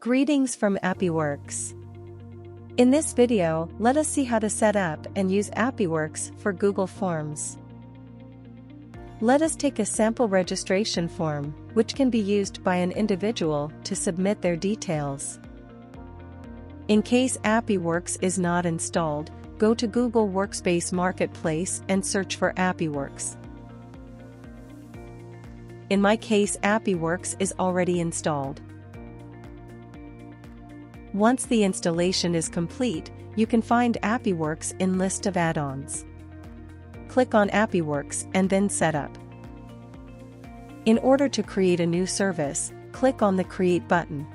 Greetings from AppiWorks. In this video, let us see how to set up and use AppiWorks for Google Forms. Let us take a sample registration form, which can be used by an individual to submit their details. In case AppiWorks is not installed, go to Google Workspace Marketplace and search for AppiWorks. In my case, AppiWorks is already installed. Once the installation is complete, you can find AppiWorks in list of add-ons. Click on AppiWorks and then Setup. In order to create a new service, click on the Create button.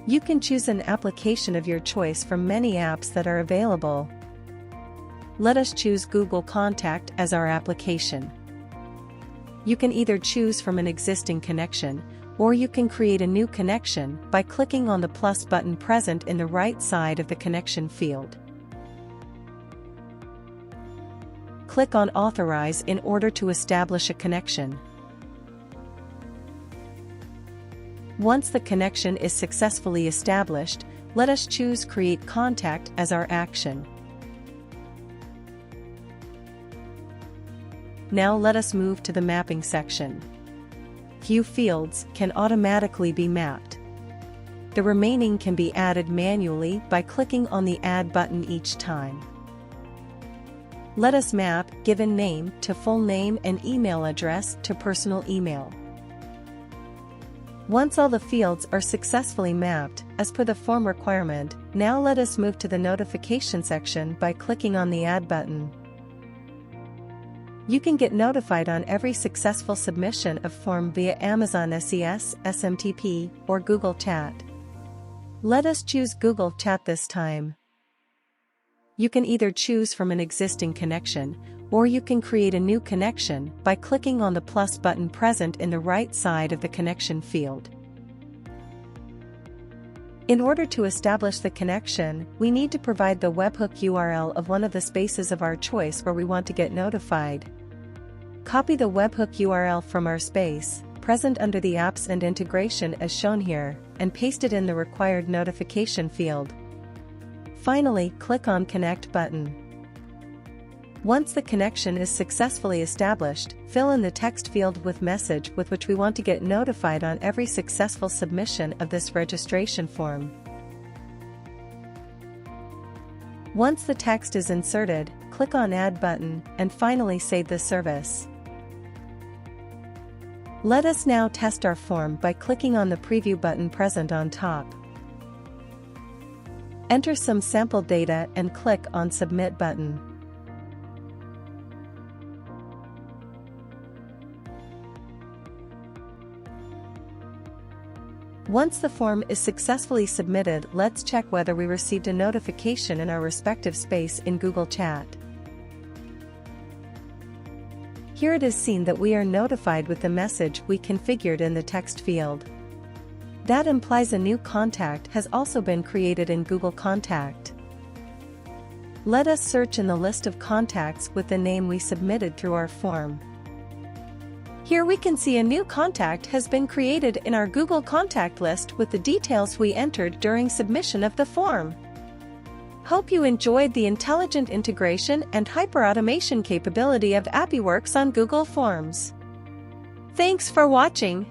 You can choose an application of your choice from many apps that are available. Let us choose Google Contact as our application. You can either choose from an existing connection, or you can create a new connection by clicking on the plus button present in the right side of the connection field. Click on Authorize in order to establish a connection. Once the connection is successfully established, let us choose Create Contact as our action. Now let us move to the mapping section. Few fields can automatically be mapped. The remaining can be added manually by clicking on the Add button each time. Let us map given name to full name and email address to personal email. Once all the fields are successfully mapped, as per the form requirement, now let us move to the notification section by clicking on the Add button. You can get notified on every successful submission of form via Amazon SES, SMTP, or Google Chat. Let us choose Google Chat this time. You can either choose from an existing connection, or you can create a new connection by clicking on the plus button present in the right side of the connection field. In order to establish the connection, we need to provide the webhook URL of one of the spaces of our choice where we want to get notified. Copy the webhook URL from our space, present under the Apps and Integration as shown here, and paste it in the required notification field. Finally, click on Connect button. Once the connection is successfully established, fill in the text field with message with which we want to get notified on every successful submission of this registration form. Once the text is inserted, click on Add button, and finally save the service. Let us now test our form by clicking on the Preview button present on top. Enter some sample data and click on Submit button. Once the form is successfully submitted, let's check whether we received a notification in our respective space in Google Chat. Here it is seen that we are notified with the message we configured in the text field. That implies a new contact has also been created in Google Contact. Let us search in the list of contacts with the name we submitted through our form. Here we can see a new contact has been created in our Google Contact list with the details we entered during submission of the form. Hope you enjoyed the intelligent integration and hyper-automation capability of AppiWorks on Google Forms. Thanks for watching.